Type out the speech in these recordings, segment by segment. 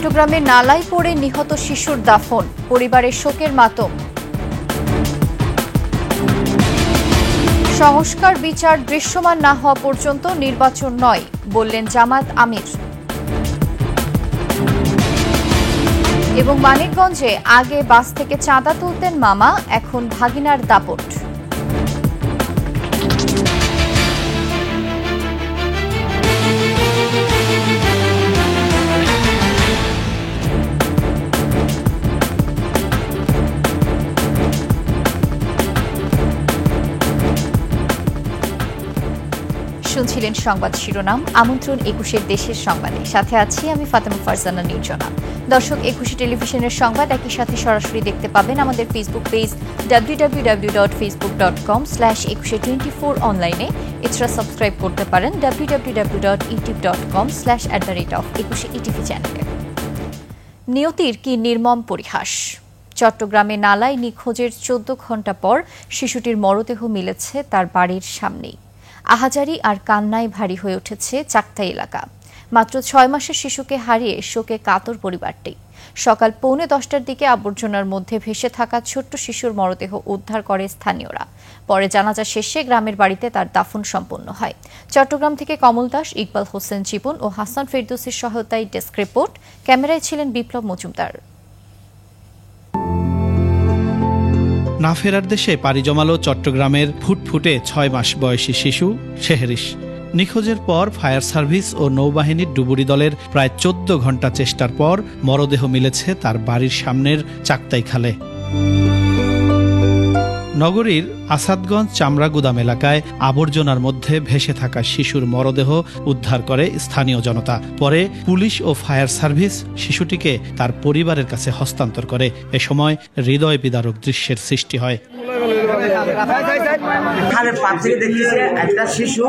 চট্টগ্রামে নালায় পড়ে নিহত শিশুর দাফন, পরিবারের শোকের মাতম। সংস্কার বিচার দৃশ্যমান না হওয়া পর্যন্ত নির্বাচন নয়, বললেন জামাত আমির। এবং মানিকগঞ্জে আগে বাস থেকে চাঁদা তুলতেন মামা, এখন ভাগিনার দাপট। শুনছিলেন সংবাদ শিরোনাম। আমন্ত্রণ ২১ দেশের সংবাদে, সাথে আছি আমি ফাতেমা ফারজানা নির্জনা। দর্শক, ২১ টেলিভিশনের সংবাদ একই সাথে সরাসরি দেখতে পাবেন আমাদের ফেসবুক পেজ www.facebook.com/2124 অনলাইনে। এছাড়া সাবস্ক্রাইব করতে পারেন www.youtube.com/@21etv চ্যানেলে। নিয়তির কি নির্মম পরিহাস! চট্টগ্রামে নালায় নিখোঁজের ১৪ ঘণ্টা পর শিশুটির মরদেহ মিলেছে তার বাড়ির সামনেই। আহাজারি আর কান্নায় ভারী হয়ে উঠেছে চাকতাই এলাকা। মাত্র ৬ মাসের শিশুকে হারিয়ে শোকে কাতর পরিবারটি। সকাল 9:45টার দিকে আবর্জনার মধ্যে ভেসে থাকা ছোট্ট শিশুর মরদেহ উদ্ধার করে স্থানীয়রা। পরে জানাজা শেষে গ্রামের বাড়িতে তার দাফন সম্পন্ন হয়। চট্টগ্রাম থেকে কমল দাস, ইকবাল হোসেন জীবন ও হাসান ফেরদৌসের সহায়তায় ডেস্ক রিপোর্ট। ক্যামেরায় ছিলেন বিপ্লব মজুমদার। না ফেরার দেশে পাড়ি জমালো চট্টগ্রামের ফুটফুটে ৬ মাস বয়সী শিশু শেহরিশ। নিখোঁজের পর ফায়ার সার্ভিস ও নৌবাহিনীর ডুবুরি দলের প্রায় ১৪ ঘণ্টা চেষ্টার পর মরদেহ মিলেছে তার বাড়ির সামনের চাকতাই খালে। নগরীর আসাদগঞ্জ চামড়া গুদাম এলাকায় আবর্জনার মধ্যে ভেসে থাকা শিশুর মরদেহ উদ্ধার করে স্থানীয় জনতা। পরে পুলিশ ও ফায়ার সার্ভিস শিশুটিকে তার পরিবারের কাছে হস্তান্তর করে। এ সময় হৃদয় বিদারক দৃশ্যের সৃষ্টি হয়। খালের পাশ থেকে দেখতেছে একটা শিশু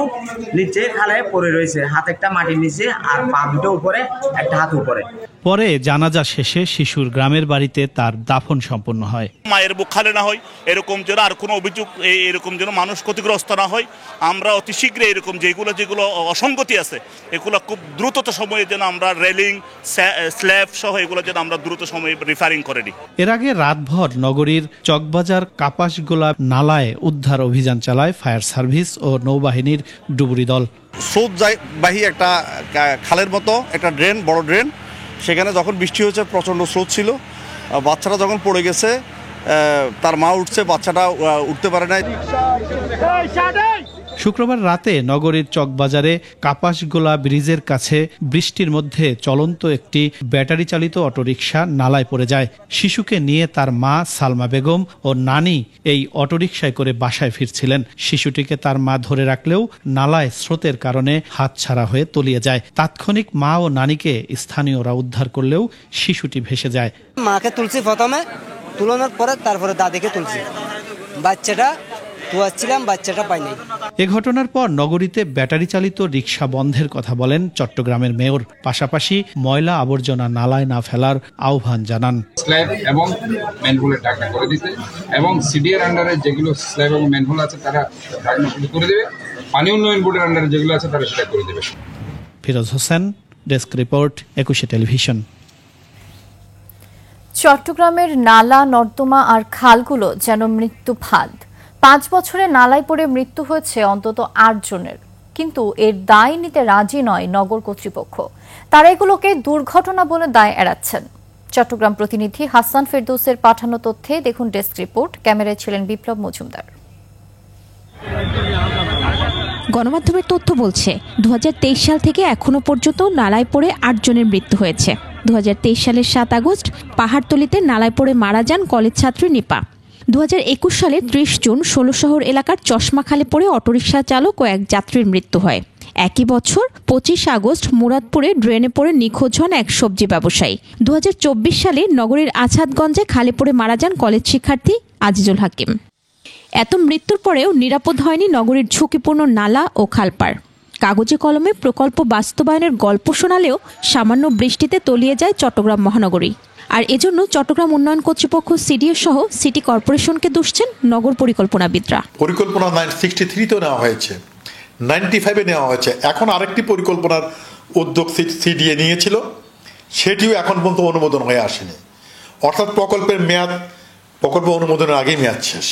নিচে খালে পড়ে রয়েছে, হাত একটা মাটির নিচে আর পা দুটো উপরে, একটা হাত উপরে। পরে জানাজা শেষে শিশুর গ্রামের বাড়িতে তার দাফন সম্পন্ন হয়। মায়ের বুক খালে না হয়, এরকম যেন আর কোনো অভিযোগ এরকম যেন মানুষ ক্ষতিগ্রস্ত না হয়, আমরা অতি শীঘ্রই এরকম যেগুলো অসঙ্গতি আছে এগুলো খুব দ্রুত সময়ে যেন আমরা রেলিং, স্ল্যাব সহ এগুলো যেন আমরা দ্রুত সময়ে রিফারিং করে নিই। এর আগে রাতভর নগরীর চকবাজার কাপাসগোলা নালায় উদ্ধার অভিযান চালায় ফায়ার সার্ভিস ও নৌবাহিনীর ডুবুরি দল। স্রোতবাহী একটা খালের মতো একটা ড্রেন, বড় ড্রেন, সেখানে যখন বৃষ্টি হয়েছে প্রচণ্ড স্রোত ছিল। বাচ্চাটা যখন পড়ে গেছে, তার মা উঠছে, বাচ্চাটা উঠতে পারে নাই। শুক্রবার রাতে নগরীর চকবাজারে কাপাসগোলা ব্রিজের কাছে বৃষ্টির মধ্যে চলন্ত একটি ব্যাটারি চালিত অটোরিকশা নালায় পড়ে যায়। শিশুকে নিয়ে তার মা সালমা বেগম ও নানি এই অটোরিকশায় করে বাসায় ফিরছিলেন। শিশুটিকে তার মা ধরে রাখলেও নালায় স্রোতের কারণে হাতছাড়া হয়ে তলিয়ে যায়। তাৎক্ষণিক মা ও নানিকে স্থানীয়রা উদ্ধার করলেও শিশুটি ভেসে যায়। মাকে তুলছি প্রথমে, তুলানোর পরে তারপরে দাদিকে তুলছি। বাচ্চাটা পাইনি। এ ঘটনার পর নগরীতে ব্যাটারি চালিত রিকশা বন্ধের কথা বলেন চট্টগ্রামের মেয়র। পাশাপাশি ময়লা আবর্জনা নালায় না ফেলার আহ্বান জানান। স্ল্যাব এবং ম্যানহোলের ঢাকনা করে দিতে, এবং সিডিআর আন্ডারে যেগুলো স্ল্যাব এবং ম্যানহোল আছে তারা ঢাকনা করে দেবে, পানি উন্নয়ন বোর্ডের আন্ডারে যেগুলো আছে তারা সেটা করে দেবে। Firoz Hossain, desk report, ২১ television. চট্টগ্রামের নালা, নর্দমা আর খালগুলো যেন মৃত্যু ফাঁদ। 5 বছরে নালায় পড়ে মৃত্যু হয়েছে অন্তত 8 জনের, কিন্তু এর দায় নিতে রাজি নয় নগর কর্তৃপক্ষ। তারা এগুলোকে দুর্ঘটনা বলে দায় এড়াচ্ছেন। চট্টগ্রাম প্রতিনিধি হাসান ফেরদৌসের পাঠানো তথ্যে দেখুন ডেস্ক রিপোর্ট। ক্যামেরায় ছিলেন বিপ্লব মজুমদার। গণমাধ্যমের তথ্য বলছে 2023 সাল থেকে এখনো পর্যন্ত নালায় পড়ে 8 জনের মৃত্যু হয়েছে। 2023 সালের 7 আগস্ট পাহাড়তলিতে নালায় পড়ে মারা যান কলেজ ছাত্রী নিপা। 2021 সালের 30 জুন 16 শহর এলাকার চশমা খালে পড়ে অটোরিকশা চালক ও এক যাত্রীর মৃত্যু হয়। একই বছর 25 আগস্ট মুরাদপুরে ড্রেনে পড়ে নিখোঁজ হন এক সবজি ব্যবসায়ী। 2024 সালে নগরীর আছাদগঞ্জে খালে পড়ে মারা যান কলেজ শিক্ষার্থী আজিজুল হাকিম। এত মৃত্যুর পরেও নিরাপদ হয়নি নগরীর ঝুঁকিপূর্ণ নালা ও খালপাড়। কাগজে কলমে প্রকল্প বাস্তবায়নের গল্প শোনালেও সামান্য বৃষ্টিতে তলিয়ে যায় চট্টগ্রাম মহানগরী। আর এজন্য চট্টগ্রাম উন্নয়ন কর্তৃপক্ষ সিডিএ সহ সিটি কর্পোরেশনকে দুষছেন নগর পরিকল্পনাবিদরা। পরিকল্পনা 63 নেওয়া হয়েছে, 95 নেওয়া হয়েছে। এখন আরেকটি পরিকল্পনার উদ্যোগ সিডিএ নিয়েছিল, সেটিও এখন পর্যন্ত অনুমোদন হয়ে আসেনি, অর্থাৎ প্রকল্পের মেয়াদ, প্রকল্প অনুমোদনের আগেই মেয়াদ শেষ।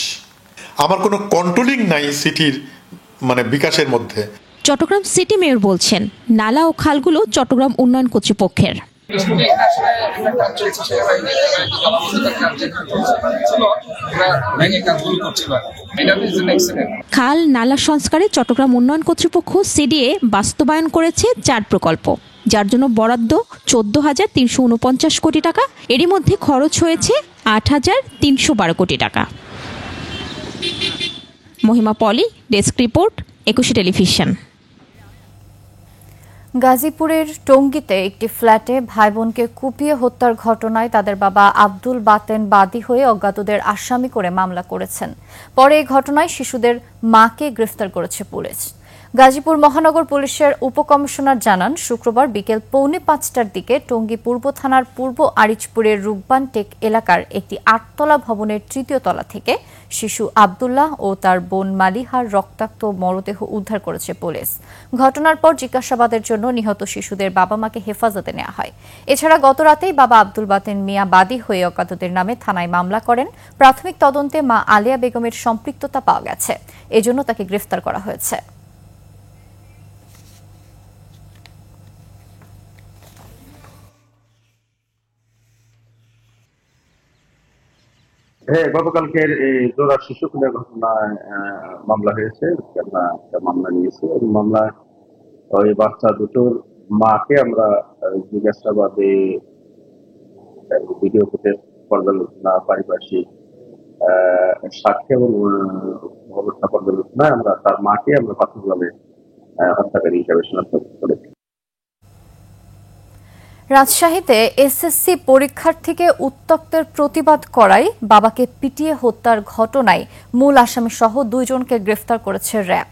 আমার কোনো কন্ট্রোলিং নাই সিটির বিকাশের মধ্যে। চট্টগ্রাম সিটি মেয়র বলছেন, নালা ও খালগুলো চট্টগ্রাম উন্নয়ন কর্তৃপক্ষের। খাল নালা সংস্কারে চট্টগ্রাম উন্নয়ন কর্তৃপক্ষ সিডিএ বাস্তবায়ন করেছে 4 প্রকল্প, যার জন্য বরাদ্দ 14,349 কোটি টাকা। এরই মধ্যে খরচ হয়েছে 8,312 কোটি টাকা। মহিমা পলি, ডেস্ক রিপোর্ট, 21 টেলিভিশন। গাজীপুরের টঙ্গীতে একটি ফ্ল্যাটে ভাই বোনকে কুপিয়ে হত্যার ঘটনায় তাদের বাবা আব্দুল বাতেন বাদী হয়ে অজ্ঞাতদের আসামি করে মামলা করেছেন। পরে এই ঘটনায় শিশুদের মাকে গ্রেফতার করেছে পুলিশ। গাজীপুর মহানগর পুলিশের উপকমিশনার জানান, শুক্রবার বিকেল 4:45টার দিকে টঙ্গী পূর্ব থানার পূর্ব আরিচপুরের রূপবান টেক এলাকার একটি 8তলা ভবনের 3য় তলা থেকে শিশু আব্দুল্লাহ ও তার বোন মালিহার রক্তাক্ত মরদেহ উদ্ধার করেছে পুলিশ। ঘটনার পর জিজ্ঞাসাবাদের জন্য নিহত শিশুদের বাবা মাকে হেফাজতে নেওয়া হয়। এছাড়া গত রাতেই বাবা আব্দুল বাতেন মিয়া বাদী হয়ে অজ্ঞাতদের নামে থানায় মামলা করেন। প্রাথমিক তদন্তে মা আলিয়া বেগমের সম্পৃক্ততা পাওয়া গেছে, এজন্য তাকে গ্রেফতার করা হয়েছে। গতকালকের জোড়া শিশু খুনের ঘটনায় মামলা হয়েছে, আমরা মামলা নিয়েছি এবং মামলা ওই বাচ্চা দুটোর মাকে আমরা জিজ্ঞাসাবাদে ভিডিও ফুটেজ পর্যালোচনা, পারিপার্শ্বিক সাক্ষ্য এবং অবস্থা পর্যালোচনায় আমরা তার মাকে আমরা প্রাথমিকভাবে হত্যাকারী হিসাবে শনাক্ত করেছি। রাজশাহীতে এসএসসি পরীক্ষার্থীকে উত্ত্যক্তের প্রতিবাদ করায় বাবাকে পিটিয়ে হত্যার ঘটনায় মূল আসামি সহ 2 জনকে গ্রেফতার করেছে র্যাব।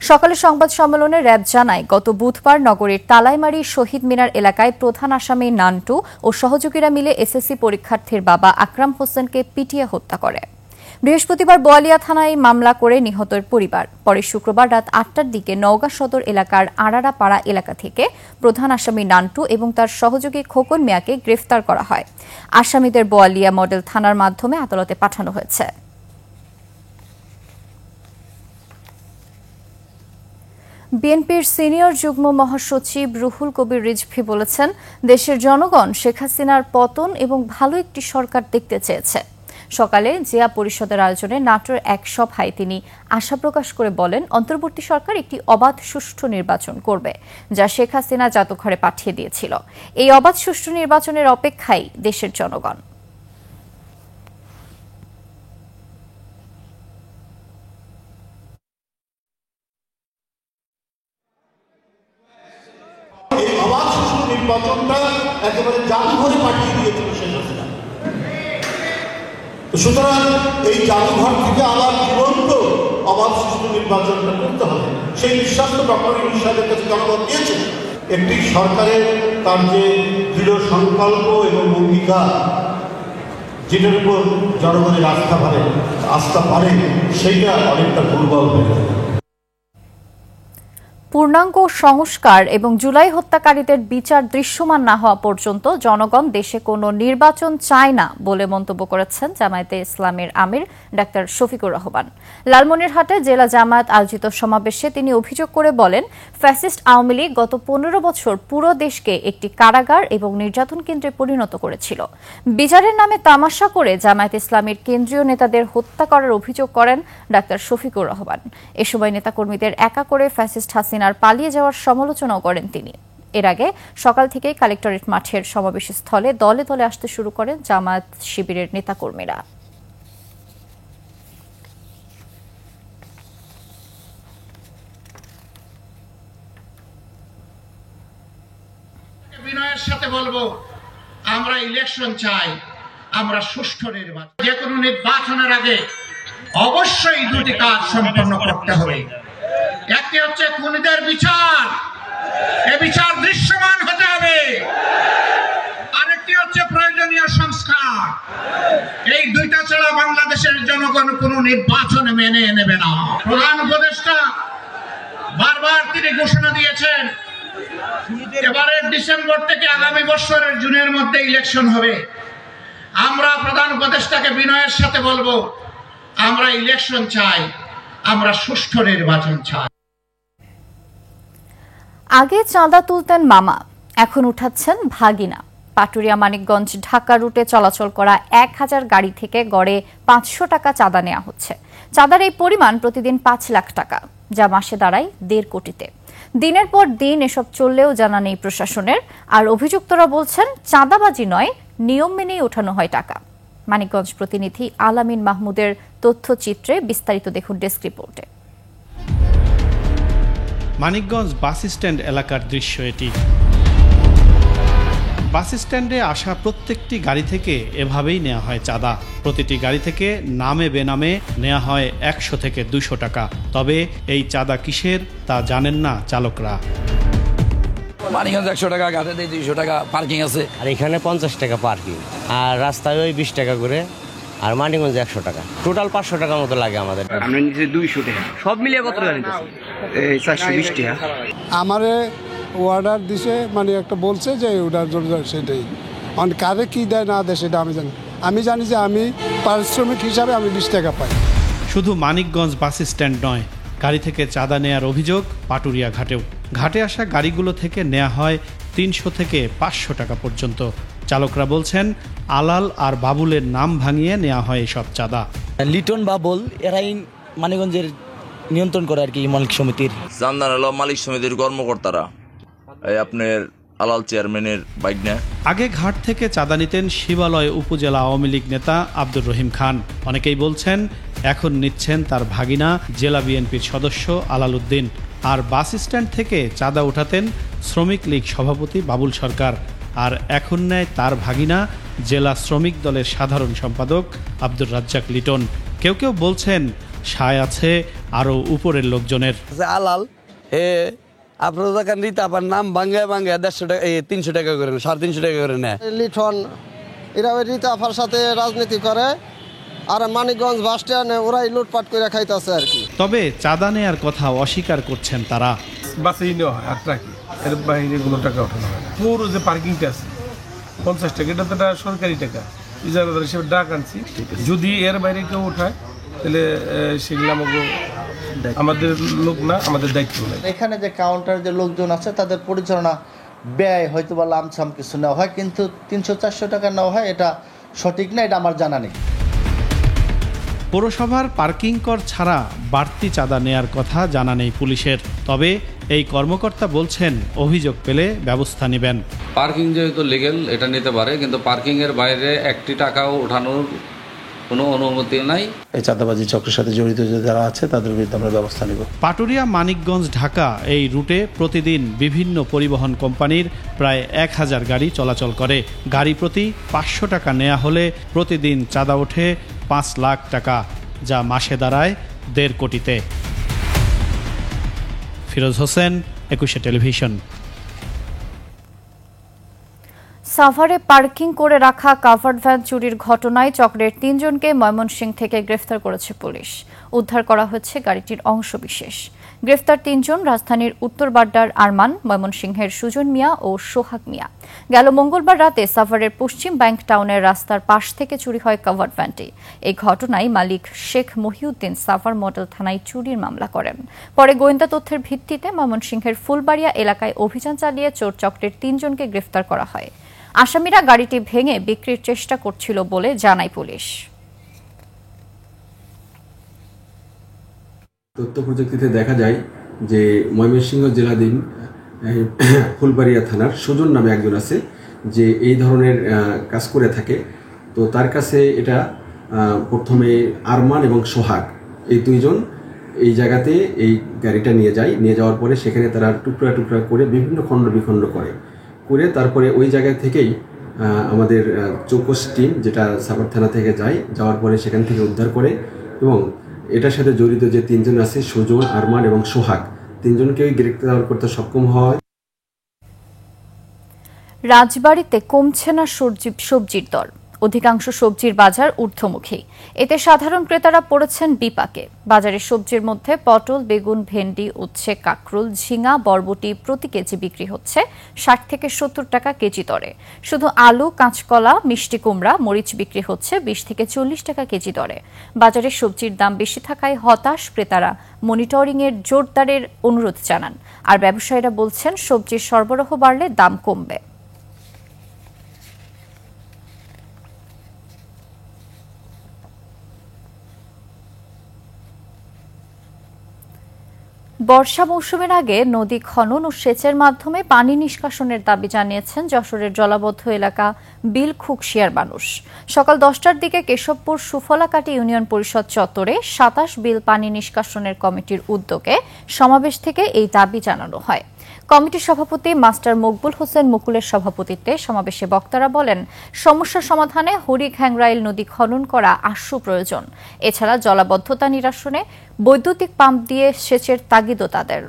সকালে সংবাদ সম্মেলনে র্যাব জানায়, গত বুধবার নগরীর তালাইমারি শহীদ মিনার এলাকায় প্রধান আসামি নান্টু ও সহযোগীরা মিলে এসএসসি পরীক্ষার্থীর বাবা আকরাম হোসেনকে পিটিয়ে হত্যা করে। বৃহস্পতিবার বোয়ালিয়া থানায় মামলা করে নিহতের পরিবার। পরে শুক্রবার রাত 8টার দিকে নওগাঁ সদর এলাকার আড়ারাপাড়া এলাকা থেকে প্রধান আসামি নান্টু এবং তার সহযোগী খোকন মিয়াকে গ্রেফতার করা হয়। আসামিদের বোয়ালিয়া মডেল থানার মাধ্যমে আদালতে পাঠানো হয়েছে। বিএনপির সিনিয়র যুগ্ম মহাসচিব রুহুল কবির রিজভী বলেছেন, দেশের জনগণ শেখ হাসিনার পতন এবং ভালো একটি সরকার দেখতে চেয়েছে। সকালে জিয়া পরিষদের আয়োজনে নাটোর এক সভায় তিনি আশা প্রকাশ করে বলেন, অন্তর্বর্তী সরকার একটি অবাধ সুষ্ঠু নির্বাচন করবে, যা শেখ হাসিনা জাদুঘরে পাঠিয়ে দিয়েছিল। এই অবাধ সুষ্ঠু নির্বাচনের অপেক্ষায় দেশের জনগণ। এই অবাধ সুষ্ঠু নির্বাচনটা একেবারে জাদুঘরে পাঠিয়ে দিয়েছিল শেখ হাসিনা। সুতরাং এই জাদুঘর থেকে আবার জীবন্ত অবাধ সুষ্ঠু নির্বাচনটা করতে হবে, সেই বিশ্বাস তো ডক্টর ইউনূস সাহেবের কাছে জনগণ দিয়েছে। একটি সরকারের তার যে দৃঢ় সংকল্প এবং অঙ্গীকার, যেটার উপর জনগণের আস্থা পারে সেইটা অনেকটা দুর্বল হয়ে যায়। পূর্ণাঙ্গ সংস্কার এবং জুলাই হত্যাকারীদের বিচার দৃশ্যমান না হওয়া পর্যন্ত জনগণ দেশে কোনো নির্বাচন চায় না বলে মন্তব্য করেছেন জামায়াতে ইসলামের আমির ডাক্তার শফিকুর রহমান। লালমনিরহাটে জেলা জামায়াত আয়োজিত সমাবেশে তিনি অভিযোগ করে বলেন, ফ্যাসিস্ট আওয়ামী লীগ গত 15 বছর পুরো দেশকে একটি কারাগার এবং নির্যাতন কেন্দ্রে পরিণত করেছিল। বিচারের নামে তামাশা করে জামায়াত ইসলামের কেন্দ্রীয় নেতাদের হত্যা করার অভিযোগ করেন ডাক্তার শফিকুর রহমান। এ সময় নেতাকর্মীদের একা করে ফ্যাসিস্ট হাসিনার পালিয়ে যাওয়ার সমালোচনাও করেন তিনি। এর আগে সকাল থেকেই কালেক্টরেট মাঠের সমাবেশ স্থলে দলে দলে আসতে শুরু করেন জামায়াত শিবিরের নেতাকর্মীরা। বিনয়ের সাথে বলবো, আমরা ইলেকশন চাই, আমরা সুষ্ঠু নির্বাচন। যে কোনো নির্বাচনের আগে অবশ্যই 2টি কাজ সম্পন্ন করতে হবে। একটি হচ্ছে খুনিদের বিচার, এ বিচার দৃশ্যমান হতে হবে। আরেকটি হচ্ছে প্রয়োজনীয় সংস্কার। এই 2টা ছাড়া বাংলাদেশের জনগণ কোনো নির্বাচন মেনে নেবে না। প্রধান উপদেষ্টা বারবার তিনি ঘোষণা দিয়েছেন, এবারের ডিসেম্বর থেকে আগামী বছরের জুনের মধ্যে ইলেকশন হবে। আমরা প্রধান উপদেষ্টাকে বিনয়ের সাথে বলবো, আমরা ইলেকশন চাই, আমরা সুষ্ঠু নির্বাচন চাই। আগে চাঁদা তুলতেন মামা, এখন উঠাচ্ছেন ভাগিনা। পাটুরিয়া মানিকগঞ্জ ঢাকা রুটে চলাচল করা 1000 গাড়ি থেকে গড়ে 500 টাকা চাঁদা নেওয়া হচ্ছে। চাঁদার এই পরিমাণ প্রতিদিন 5 লাখ টাকা, যা মাসে দাঁড়ায় 1.5 কোটিতে। দিনের পর দিন এসব চললেও জানা নেই প্রশাসনের। আর অভিযুক্তরা বলছেন চাঁদাবাজি নয়, নিয়ম মেনেই ওঠানো হয় টাকা। মানিকগঞ্জ প্রতিনিধি আলামিন মাহমুদের তথ্যচিত্রে বিস্তারিত দেখুন ডেস্ক রিপোর্টে। মানিকগঞ্জ বাস স্ট্যান্ড এলাকার দৃশ্য এটি। বাস স্ট্যান্ডে আসা প্রত্যেকটি গাড়ি থেকে এভাবেই নেওয়া হয় চাঁদা। প্রতিটি গাড়ি থেকে নামে বেনামে নেওয়া হয় 100 থেকে 200 টাকা। তবে এই চাঁদা কিসের তা জানেন না চালকরা। মানিকগঞ্জ 100 টাকা, গাড়িতে 200 টাকা পার্কিং আছে, আর এখানে 50 টাকা পার্কিং, আর রাস্তায় ওই 20 টাকা করে, আর মানিকগঞ্জে 100 টাকা, টোটাল 500 টাকার মতো লাগে আমাদের। আমরা নিচে 200 টাকা, সব মিলিয়ে কত টাকা নিতেছি? 420 টাকা। আমারে অর্ডার দিছে, মানে একটা বলছে যে অর্ডার জন্য সেটাই, মানে কারে কি দেয় না দেয় সেটা আমি জানি যে আমি পারিশ্রমিক হিসাবে আমি 20 টাকা পাই। শুধু মানিকগঞ্জ বাস স্ট্যান্ড নয়, গাড়ি থেকে চাঁদা নেয়ার অভিযোগ পাটুরিয়া ঘাটেও। ঘাটে আসা গাড়িগুলো থেকে নেওয়া হয় 300 থেকে 500 টাকা পর্যন্ত। চালকরা বলছেন আলাল আর বাবুলের নাম ভাঙিয়ে নেওয়া হয় এসব চাঁদা। লিটন বাবুল এরাই মানিকগঞ্জের নিয়ন্ত্রণ করে আর কি মালিক সমিতির। জানদার হলো মালিক সমিতির কর্মকর্তারা, এই আপনার আলাল চেয়ারম্যানের বাইক নেয়। আগে ঘাট থেকে চাঁদা নিতেন শিবালয় উপজেলা আওয়ামী লীগ নেতা আব্দুর রহিম খান। অনেকেই বলছেন এখন নিচ্ছেন তার ভাগিনা জেলা বিএনপির সদস্য আলাল উদ্দিন। আর বাস স্ট্যান্ড থেকে চাঁদা উঠাতেন শ্রমিক লীগ সভাপতি বাবুল সরকার। আর এখন নেয় তার ভাগিনা জেলা শ্রমিক দলের সাধারণ সম্পাদক আব্দুর রাজ্জাক লিটন। কেউ কেউ বলছেন সায় আছে আরও উপরের লোকজনের। আলাল আপনার দোকান রীতা আবার নাম ভাঙ্গায় 150 টাকা, 300 টাকা করে, 350 টাকা করে নেয়। লিটন এরা ওই রীতা আফার সাথে রাজনীতি করে, আর মানিকগঞ্জ বাস স্ট্যান্ডে ওরাই লুটপাট করে খাইতেছে আর কি। তবে চাঁদা নেয়ার কথা অস্বীকার করছেন তারা। বাসেই নেওয়া হয় 8 টাকা, এর বাইরে কোনো টাকা ওঠানো হয় না। পুরো যে পার্কিংটা আছে 50 টাকা, এটা তো সরকারি টাকা, ইজারাদার হিসেবে ডাক আনছি। যদি এর বাইরে কেউ উঠায় তাহলে সেগুলো আমাদের লোক না, আমাদের দায়িত্ব নেই। এখানে যে কাউন্টার যে লোকজন আছে তাদের পরিচালনা ব্যয় হয়তো বা লামসাম কিছু নেওয়া হয়, কিন্তু 300-400 টাকা নেওয়া হয়, এটা সঠিক না, এটা আমার জানা নেই। পৌরসভার পার্কিং কর ছাড়া বাড়তি চাঁদা নেয়ার কথা জানা নেই পুলিশের। তবে এই কর্মকর্তা বলছেন অভিযোগ পেলে ব্যবস্থা নেবেন। পার্কিং যেহেতু লিগেল এটা নিতে পারে, কিন্তু পার্কিং এর বাইরে 1 টাকাও ওঠানোর কোনো অনুমতি নাই। এই চাঁদাবাজি চক্রের সাথে জড়িত যারা আছে তাদের বিরুদ্ধে আমরা ব্যবস্থা নেব। পাটুরিয়া মানিকগঞ্জ ঢাকা এই রুটে প্রতিদিন বিভিন্ন পরিবহন কোম্পানির প্রায় 1000 গাড়ি চলাচল করে। গাড়ি প্রতি 500 টাকা নেওয়া হলে প্রতিদিন চাঁদা ওঠে 5 লাখ টাকা, যা মাসে দাঁড়ায় 1.5 কোটিতে। ফিরোজ হোসেন, 21 টেলিভিশন। সাভারে পার্কিং করে রাখা কাভার্ড ভ্যান চুরির ঘটনায় চক্রের 3 জনকে ময়মনসিংহ থেকে গ্রেফতার করেছে পুলিশ। উদ্ধার করা হয়েছে গাড়িটির অংশবিশেষ। গ্রেফতার 3 জন রাজধানীর উত্তর বাড্ডার আরমান, ময়মনসিংহের সুজন মিয়া ও সোহাগ মিয়া। গেল মঙ্গলবার রাতে সাভারের পশ্চিম ব্যাংক টাউনের রাস্তার পাশ থেকে চুরি হয় কাভার্ড ভ্যানটি। এই ঘটনায় মালিক শেখ মহিউদ্দিন সাভার মডেল থানায় চুরির মামলা করেন। পরে গোয়েন্দা তথ্যের ভিত্তিতে ময়মনসিংহের ফুলবাড়িয়া এলাকায় অভিযান চালিয়ে চোর চক্রের 3 জনকে গ্রেফতার করা হয়। আসামিরা গাড়িটি ভেঙে বিক্রির চেষ্টা করছিল বলে জানায় পুলিশ। তথ্য প্রযুক্তিতে দেখা যায় যে ময়মনসিংহ জেলাধীন ফুলবাড়িয়া থানার সুজন নামে একজন আছে, যে এই ধরনের কাজ করে থাকে। তো তার কাছে এটা প্রথমে আরমান এবং সোহাগ এই 2 জন এই জায়গাতে এই গাড়িটা নিয়ে যাওয়ার পরে সেখানে তারা টুকরা টুকরা করে বিভিন্ন খণ্ড বিখণ্ড করে তারপরে ওই জায়গা থেকেই আমাদের চৌকস টিম, যেটা সাভার থানা থেকে যাওয়ার পরে সেখান থেকে উদ্ধার করে, এবং এটার সাথে জড়িত যে 3 জন আছে সুজন, আরমান এবং সোহাগ, 3 জনকেই গ্রেফতার করতে সক্ষম হয়। রাজবাড়ীতে কমছে না সবজির দর। অধিকাংশ সবজির বাজার ঊর্ধ্বমুখী। এতে সাধারণ ক্রেতারা পড়েছেন বিপাকে। বাজারের সবজির মধ্যে পটল, বেগুন, ভেন্ডি, উচ্ছে, কাঁকরোল, ঝিঙা, বরবটি প্রতি কেজি বিক্রি হচ্ছে 60 থেকে 70 টাকা কেজি দরে। শুধু আলু, কাঁচকলা, মিষ্টি কুমড়া, মরিচ বিক্রি হচ্ছে 20 থেকে 40 টাকা কেজি দরে। বাজারে সবজির দাম বেশি থাকায় হতাশ ক্রেতারা মনিটরিংয়ের জোরদারের অনুরোধ জানান। আর ব্যবসায়ীরা বলছেন সবজির সরবরাহ বাড়লে দাম কমবে। বর্ষা মৌসুমের আগে নদী খনন ও সেচের মাধ্যমে পানি নিষ্কাশনের দাবি জানিয়েছেন যশোরের জলাবদ্ধ এলাকা বিল-খুকশিয়ার মানুষ। সকাল 10টার দিকে কেশবপুর সুফলাকাটি ইউনিয়ন পরিষদ চত্বরে 27 বিল পানি নিষ্কাশনের কমিটির উদ্যোগে সমাবেশ থেকে এই দাবি জানানো হয়। কমিটির সভাপতি মাস্টার মকবুল হোসেন মুকুলের সভাপতিত্বে সমাবেশে বক্তারা বলেন, সমস্যা সমাধানে হরিঘ্যাংরাইল নদী খনন করা আশু প্রয়োজন। এছাড়া জলাবদ্ধতা নিরসনে বৈদ্যুতিক পাম্প দিয়ে সেচের তাগিদও তাদের।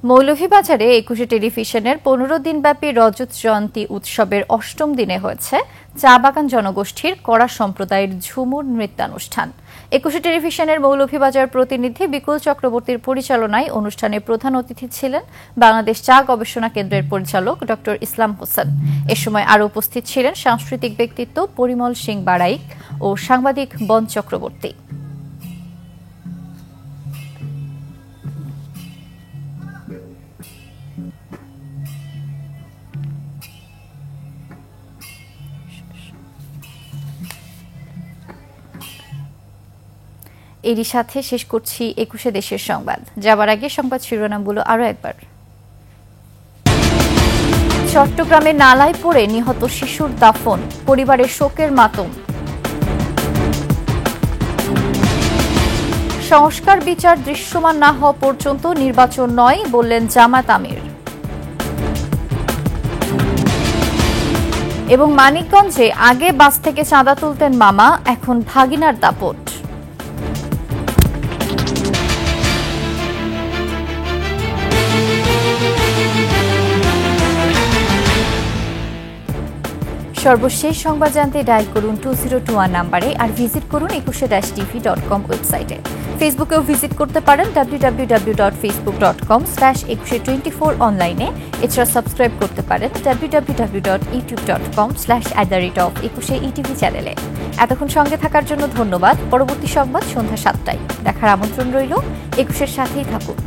মৌলভীবাজারে 21শে টেলিভিশনের 15 দিনব্যাপী রজত জয়ন্তী উৎসবের 8ম দিনে হয়েছে চা বাগান জনগোষ্ঠীর কড়া সম্প্রদায়ের ঝুমুর নৃত্যানুষ্ঠান। 21শে টেলিভিশনের মৌলভীবাজার প্রতিনিধি বিকুল চক্রবর্তীর পরিচালনায় অনুষ্ঠানে প্রধান অতিথি ছিলেন বাংলাদেশ চা গবেষণা কেন্দ্রের পরিচালক ডক্টর ইসলাম হোসেন। এ সময় আরও উপস্থিত ছিলেন সাংস্কৃতিক ব্যক্তিত্ব পরিমল সিং বাড়াইক ও সাংবাদিক বন চক্রবর্তী। এরই সাথে শেষ করছি 21শে দেশের সংবাদ। যাবার আগে সংবাদ শিরোনামগুলো আরও একবার। চট্টগ্রামে নালায় পড়ে নিহত শিশুর দাফন, পরিবারের শোকের মাতম। সংস্কার বিচার দৃশ্যমান না হওয়া পর্যন্ত নির্বাচন নয় বললেন জামায়াত আমির। এবং মানিকগঞ্জে আগে বাস থেকে চাঁদা তুলতেন মামা, এখন ভাগিনার দাপট। সর্বশেষ সংবাদ জানতে ডায়াল করুন 2021 নাম্বারে আর ভিজিট করুন 21tv.com ওয়েবসাইটে। ফেসবুকেও ভিজিট করতে পারেন www.facebook.com/2124 অনলাইনে। এছাড়া সাবস্ক্রাইব করতে পারেন www.youtube.com/@21etv চ্যানেলে। এতক্ষণ সঙ্গে থাকার জন্য ধন্যবাদ। পরবর্তী সংবাদ সন্ধ্যা 7টায় দেখার আমন্ত্রণ রইল। 21-এর সাথেই থাকুন।